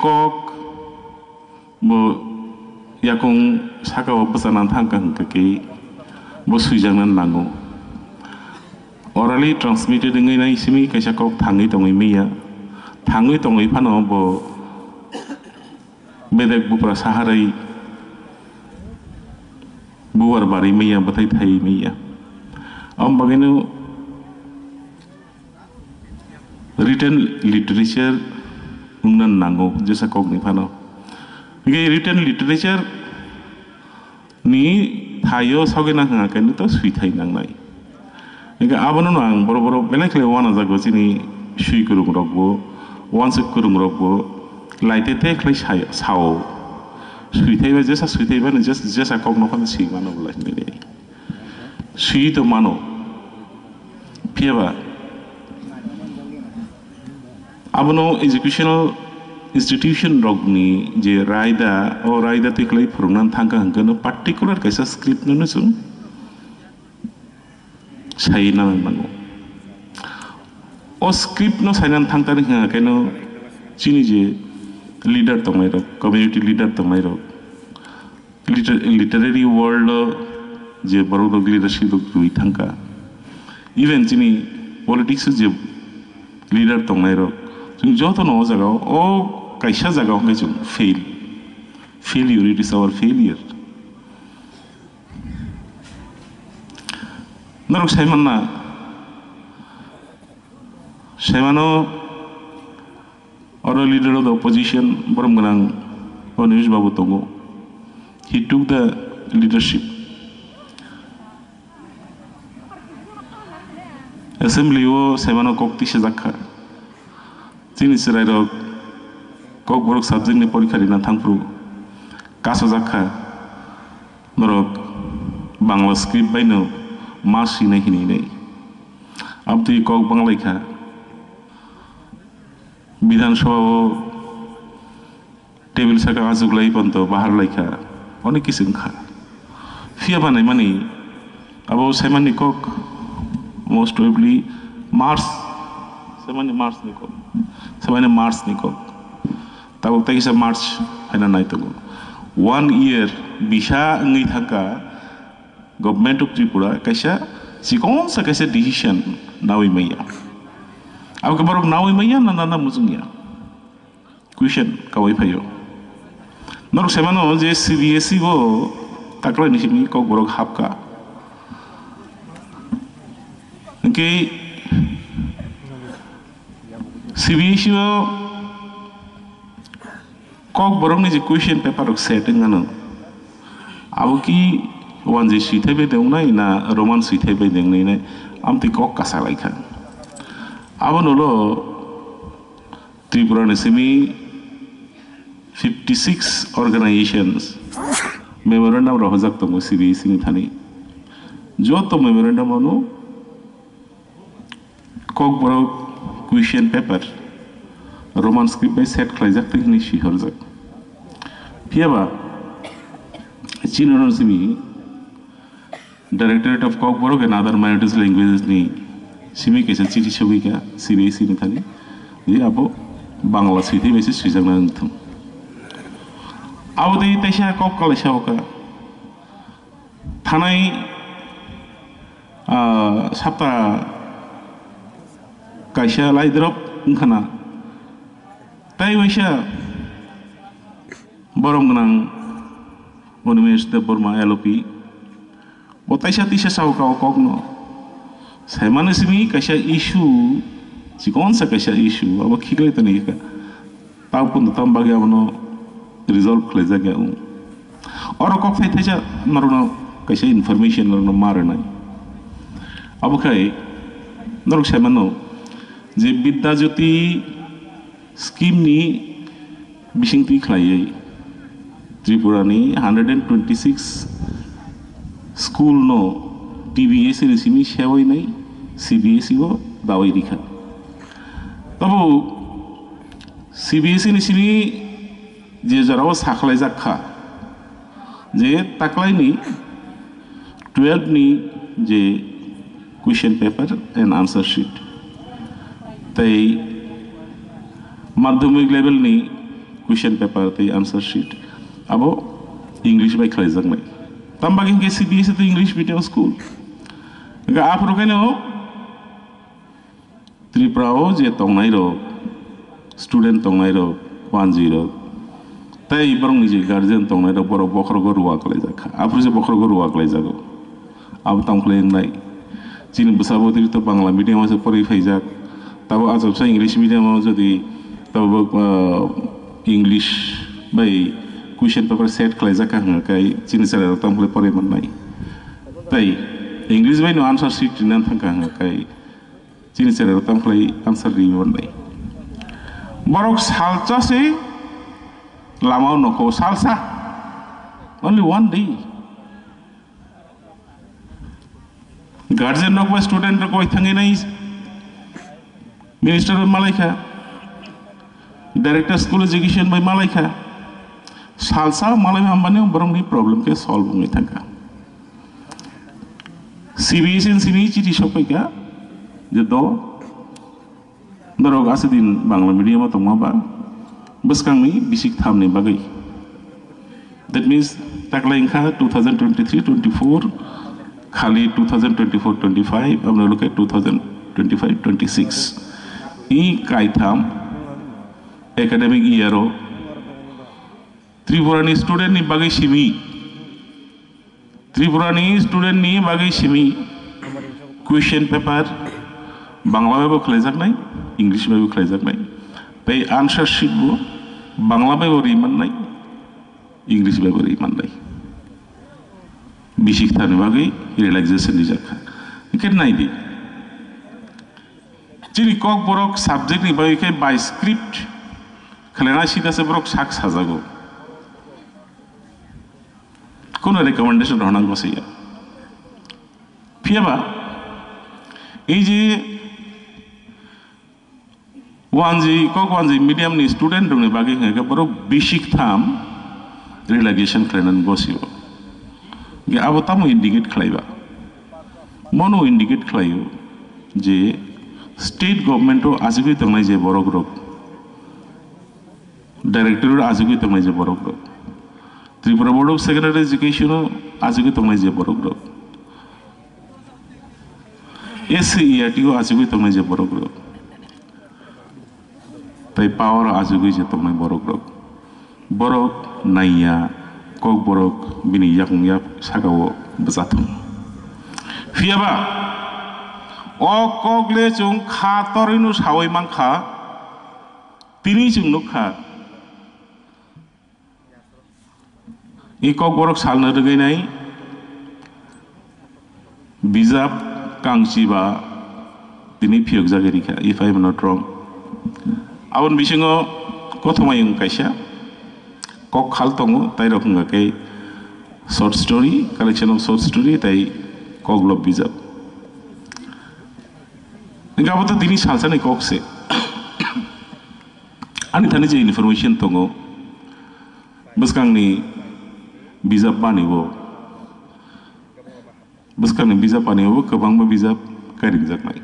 kok bo yakung saka wa pesanan thangkang kaki bo suijangan nango orally transmitted ngai nai simi kaisa kok thangi tongai meya thangi tongai phano bo bedek bupra saharai buar bari meya batai thai meya bagenu written literature ungnan nango jesa kok ni phano ge written literature ni thayo sogena nga kan to sui thai nang nai ge abono nang boro boro belekle wana jago chini sui kurung rokbo once kurung rokbo laite te khlai sao sui thai ba jesa sui thai ba ne jesa kok no kan si mano bla ni sui to mano piaba abono educational institution rogni je raida o raida tiklai phurungnan thangka hangkano particular kaisa script no sum saina mango o script no sainan thangta ni keno chini je leader tomai rok community leader tomai rok literary world je baro rok leadership rok rui thangka even chini politics je leader tomai rok joto no jaga o kaisa jaga ngai chung failure it is our failure narok saimano or leader of the opposition borom ganang Onish Babu Tongo he took the leadership assembly o saimano kokti se jakha Tini serai rok kok borok subject ni porikha dina thangpru kaso jakha norok bangla script baino mas hine hini nei abdi kok bangla kha বিধান সভা table সাকা আজুগলাই পন্ত বাহার লাইখা অনেক কিছু খা ফিয়া বানাই মানে আবো সেমানি cock most probably March সেমানি March নিকক সেমানি March নিকক তাও তাইসা March hyena নাই তো 1 year বিশা ngei থাকা গভর্নমেন্ট অফ ত্রিপুরা কাইসা সিকন সা কাইসা ডিসিশন নাওই মাইয়া Aku baru nawi maya nana muzungnya. Question kawai payo. Norok semano je CBSE bo takla ni sini kau borok hapka. Okay. CBSE bo kau borok ni je question paper rok setting ngano. Abu ki wan je sithai be deng nai na roman sithai be deng nai na amti kok kasalai khan. Abanolo Tripura Nesimi 56 organizations memorandum rohajak tomo CBSE ni thani joto memorandum anu kok boro question paper roman script by set khlaijak tekni shihorjak piaba chinono simi directorate of kok boro and other minorities languages ni simi kaisa chiti chobika CBSE ni thani je abo bangla sithai besi suijak nang thum abo dei taisa kok kalaisa oka thanai sapta kaisa laidrop ngkhana tai waisa borom nang Unimes de Burma LOP bo taisa tisa sauka kok no Saya mana sini kasih isu, cikon sa kasih isu, apa kira itu nih kan? Tahu pun tahu bagi apa no resolve keleza gak Orang kok saya saja naruno kasih information naruno marah Apa kai? Naruk saya mana? Je Bidda Jyoti scheme ni bising ti khlai Tripura ni 126 school no TBS ni sini siapa ini CBSE go dawai dikha. Tahu CBSE ni sini je jarawa saklai jakha. Je taklai ni 12 ni je question paper and answer sheet. Tai madhyamik level ni question paper the answer sheet abo English by khlaijak nai tambagi ke CBSE to English medium school ga apro keno Tripura o je tongnai ro student tongnai ro 10 tai borong ni je guardian tongnai ro boro bokhrogo ruwa khlaijak apro je bokhrogo ruwa khlaijago abo tangkhleng nai chini busabo to bangla medium ase pori phaijak tabo ajabsa English medium o jodi tabo English by question paper set khlaijak kai chini sare tangkhle pori mannai tai English by no answer sheet nan thangka kai chini sare tangkhle answer ri mannai borok salcha se lamao noko salsa only one day guardian nok by student ko thangi nai minister of Malaika director school education by Malaika salsa malai ambane borong ni problem ke solve ngai thangka CBSE and sini chiti shopaika je do dorog asidin bangla medium tongma ba buskang ni bisik thamni bagai that means taklain kha 2023-24 khali 2024-25 amna look at 2025-26 e kaitam academic year o Tripura ni student ni bagai simi Tripura ni student ni bagai simi question paper bangla by bo khlaijak nai English by bo khlaijak nai pai answer sheet bo bangla by bo riman nai English by bo riman nai bisik thani bagai relaxation ni jakha iket nai di chini kok borok subject ni bagai kai by script khlena sida se borok sak sajago kono recommendation ronang basiya fiaba ei je wanji medium ni student dong ni bagi ngai borok basic tham relegation klenan bosio ge abo tamu indicate khlaiba mono indicate khlaio je state government o ajugui tongnai je borok rok director ajugui tongnai je borok rok Tripura Board of Secondary Education o ajugui tongnai je borok rok SCERT o ajugui tongnai je borok rok tai power ajugui je tongnai borok rok borok naiya kok borok bini yakung sakao bezatung fiaba o kokle chung kha torinu sawai mangkha tini chung nukha e kok borok salna rugai nai bijab kangchiba tini phiok jageri kha if I am not wrong abon bisingo kothomai kaisa kok khal tongo tai rokhunga ke short story collection of short story tai kok lob bijab ngabo to tini salsa ni kok se ani thani je information tongo buskang ni bijab banibo buskang ni bijab banibo kabang ba bijab karing jaknai